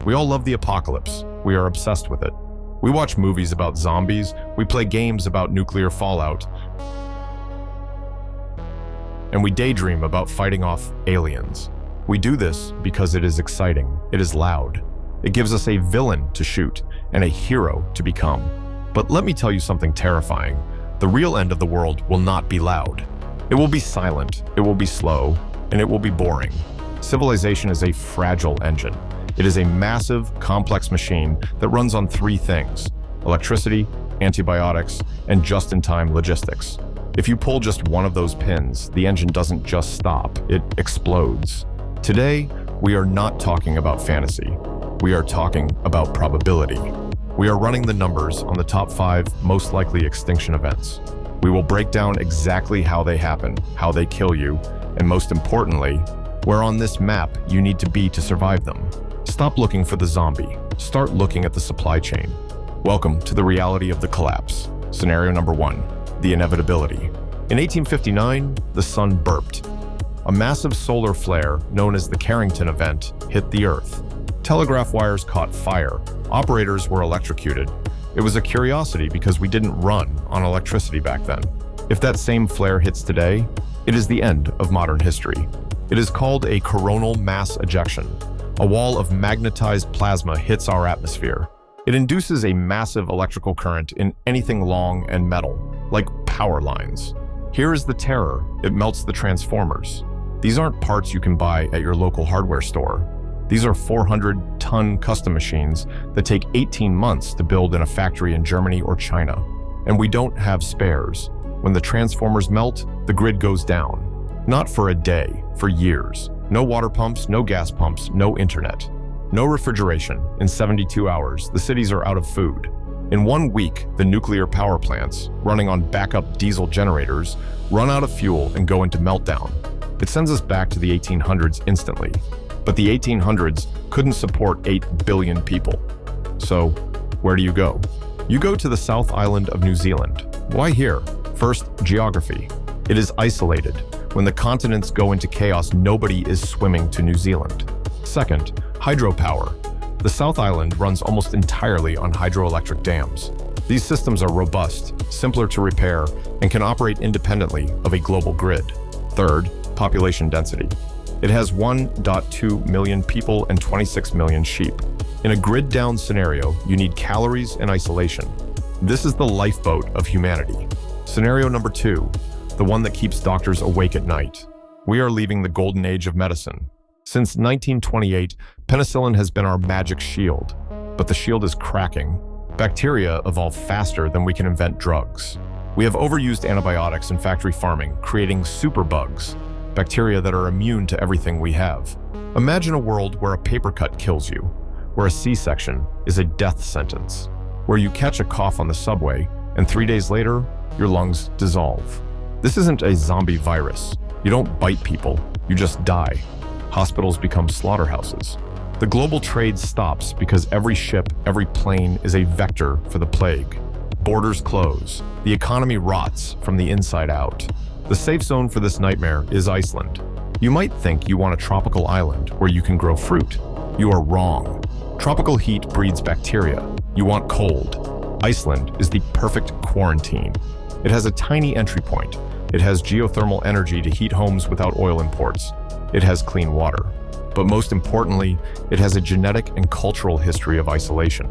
We all love the apocalypse. We are obsessed with it. We watch movies about zombies, we play games about nuclear fallout, and we daydream about fighting off aliens. We do this because it is exciting, it is loud. It gives us a villain to shoot and a hero to become. But let me tell you something terrifying. The real end of the world will not be loud. It will be silent, it will be slow, and it will be boring. Civilization is a fragile engine. It is a massive, complex machine that runs on three things: electricity, antibiotics, and just-in-time logistics. If you pull just one of those pins, the engine doesn't just stop, it explodes. Today, we are not talking about fantasy. We are talking about probability. We are running the numbers on the top 5 most likely extinction events. We will break down exactly how they happen, how they kill you, and most importantly, where on this map you need to be to survive them. Stop looking for the zombie. Start looking at the supply chain. Welcome to the reality of the collapse. Scenario number 1, the inevitability. In 1859, the sun burped. A massive solar flare, known as the Carrington event, hit the Earth. Telegraph wires caught fire. Operators were electrocuted. It was a curiosity because we didn't run on electricity back then. If that same flare hits today, it is the end of modern history. It is called a coronal mass ejection. A wall of magnetized plasma hits our atmosphere. It induces a massive electrical current in anything long and metal, like power lines. Here is the terror: it melts the transformers. These aren't parts you can buy at your local hardware store. These are 400-ton custom machines that take 18 months to build in a factory in Germany or China. And we don't have spares. When the transformers melt, the grid goes down. Not for a day, for years. No water pumps, no gas pumps, no internet. No refrigeration. In 72 hours, the cities are out of food. In 1 week, the nuclear power plants, running on backup diesel generators, run out of fuel and go into meltdown. It sends us back to the 1800s instantly. But the 1800s couldn't support 8 billion people. So, where do you go? You go to the South Island of New Zealand. Why here? First, geography. It is isolated. When the continents go into chaos, nobody is swimming to New Zealand. Second, hydropower. The South Island runs almost entirely on hydroelectric dams. These systems are robust, simpler to repair, and can operate independently of a global grid. Third, population density. It has 1.2 million people and 26 million sheep. In a grid-down scenario, you need calories and isolation. This is the lifeboat of humanity. Scenario number 2, the one that keeps doctors awake at night. We are leaving the golden age of medicine. Since 1928, penicillin has been our magic shield, but the shield is cracking. Bacteria evolve faster than we can invent drugs. We have overused antibiotics in factory farming, creating superbugs, bacteria that are immune to everything we have. Imagine a world where a paper cut kills you, where a C-section is a death sentence, where you catch a cough on the subway, and 3 days later, your lungs dissolve. This isn't a zombie virus. You don't bite people, you just die. Hospitals become slaughterhouses. The global trade stops because every ship, every plane is a vector for the plague. Borders close. The economy rots from the inside out. The safe zone for this nightmare is Iceland. You might think you want a tropical island where you can grow fruit. You are wrong. Tropical heat breeds bacteria. You want cold. Iceland is the perfect quarantine. It has a tiny entry point. It has geothermal energy to heat homes without oil imports. It has clean water. But most importantly, it has a genetic and cultural history of isolation.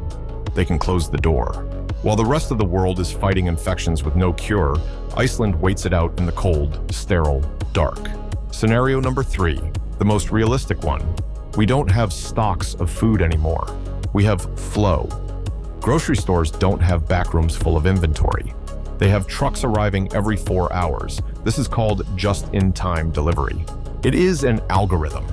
They can close the door. While the rest of the world is fighting infections with no cure, Iceland waits it out in the cold, sterile, dark. Scenario number 3, the most realistic one. We don't have stocks of food anymore. We have flow. Grocery stores don't have backrooms full of inventory. They have trucks arriving every 4 hours. This is called just-in-time delivery. It is an algorithm.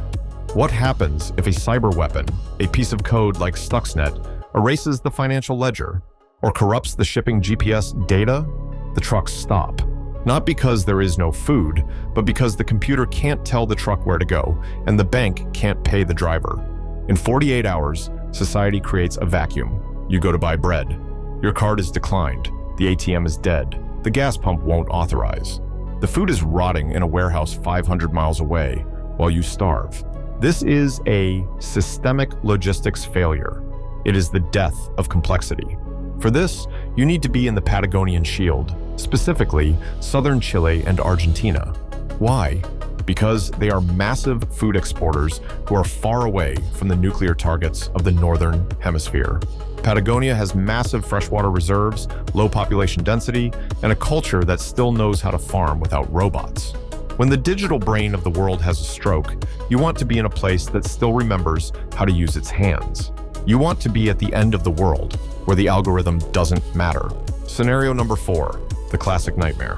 What happens if a cyber weapon, a piece of code like Stuxnet, erases the financial ledger or corrupts the shipping GPS data? The trucks stop. Not because there is no food, but because the computer can't tell the truck where to go and the bank can't pay the driver. In 48 hours, society creates a vacuum. You go to buy bread. Your card is declined. The ATM is dead. The gas pump won't authorize. The food is rotting in a warehouse 500 miles away while you starve. This is a systemic logistics failure. It is the death of complexity. For this, you need to be in the Patagonian Shield, specifically southern Chile and Argentina. Why? Because they are massive food exporters who are far away from the nuclear targets of the Northern Hemisphere. Patagonia has massive freshwater reserves, low population density, and a culture that still knows how to farm without robots. When the digital brain of the world has a stroke, you want to be in a place that still remembers how to use its hands. You want to be at the end of the world, where the algorithm doesn't matter. Scenario number 4, the classic nightmare.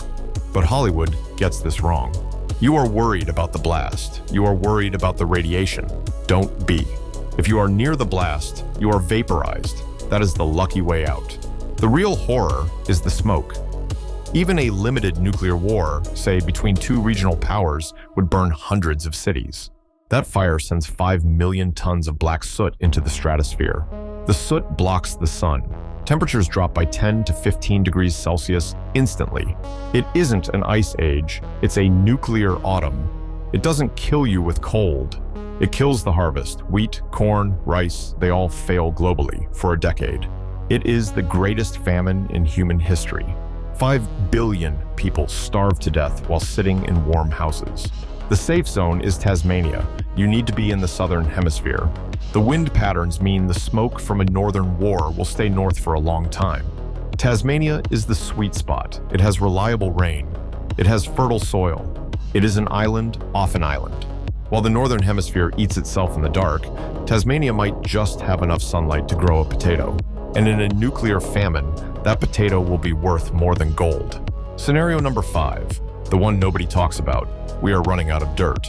But Hollywood gets this wrong. You are worried about the blast. You are worried about the radiation. Don't be. If you are near the blast, you are vaporized. That is the lucky way out. The real horror is the smoke. Even a limited nuclear war, say between 2 regional powers, would burn hundreds of cities. That fire sends 5 million tons of black soot into the stratosphere. The soot blocks the sun. Temperatures drop by 10 to 15 degrees Celsius instantly. It isn't an ice age, it's a nuclear autumn. It doesn't kill you with cold. It kills the harvest. Wheat, corn, rice, they all fail globally for a decade. It is the greatest famine in human history. 5 billion people starve to death while sitting in warm houses. The safe zone is Tasmania. You need to be in the southern hemisphere. The wind patterns mean the smoke from a northern war will stay north for a long time. Tasmania is the sweet spot. It has reliable rain. It has fertile soil. It is an island off an island. While the northern hemisphere eats itself in the dark, Tasmania might just have enough sunlight to grow a potato. And in a nuclear famine, that potato will be worth more than gold. Scenario number 5, the one nobody talks about. We are running out of dirt.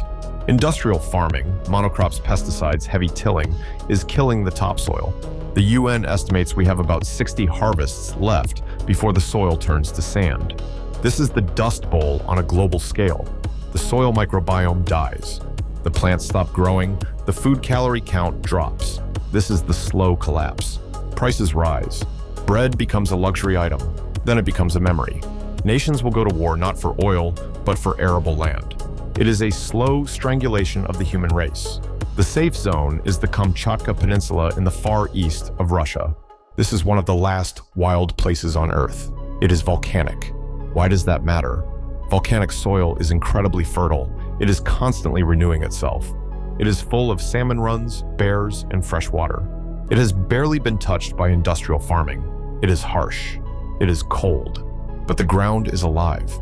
Industrial farming, monocrops, pesticides, heavy tilling, is killing the topsoil. The UN estimates we have about 60 harvests left before the soil turns to sand. This is the dust bowl on a global scale. The soil microbiome dies. The plants stop growing. The food calorie count drops. This is the slow collapse. Prices rise. Bread becomes a luxury item. Then it becomes a memory. Nations will go to war not for oil, but for arable land. It is a slow strangulation of the human race. The safe zone is the Kamchatka Peninsula in the far east of Russia. This is one of the last wild places on Earth. It is volcanic. Why does that matter? Volcanic soil is incredibly fertile. It is constantly renewing itself. It is full of salmon runs, bears, and fresh water. It has barely been touched by industrial farming. It is harsh. It is cold. But the ground is alive.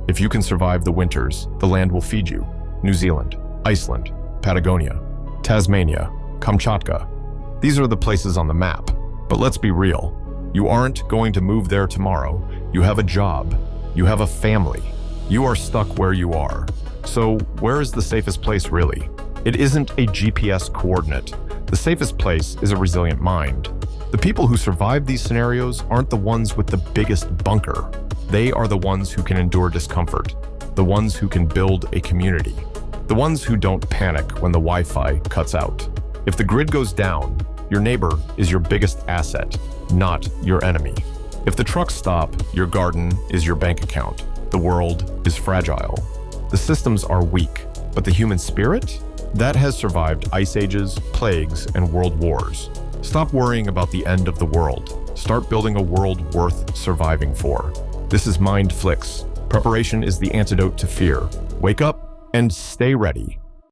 If you can survive the winters, the land will feed you. New Zealand, Iceland, Patagonia, Tasmania, Kamchatka. These are the places on the map. But let's be real. You aren't going to move there tomorrow. You have a job. You have a family. You are stuck where you are. So where is the safest place really? It isn't a GPS coordinate. The safest place is a resilient mind. The people who survive these scenarios aren't the ones with the biggest bunker. They are the ones who can endure discomfort, the ones who can build a community, the ones who don't panic when the Wi-Fi cuts out. If the grid goes down, your neighbor is your biggest asset, not your enemy. If the trucks stop, your garden is your bank account. The world is fragile. The systems are weak, but the human spirit? That has survived ice ages, plagues, and world wars. Stop worrying about the end of the world. Start building a world worth surviving for. This is Mindflix. Preparation is the antidote to fear. Wake up and stay ready.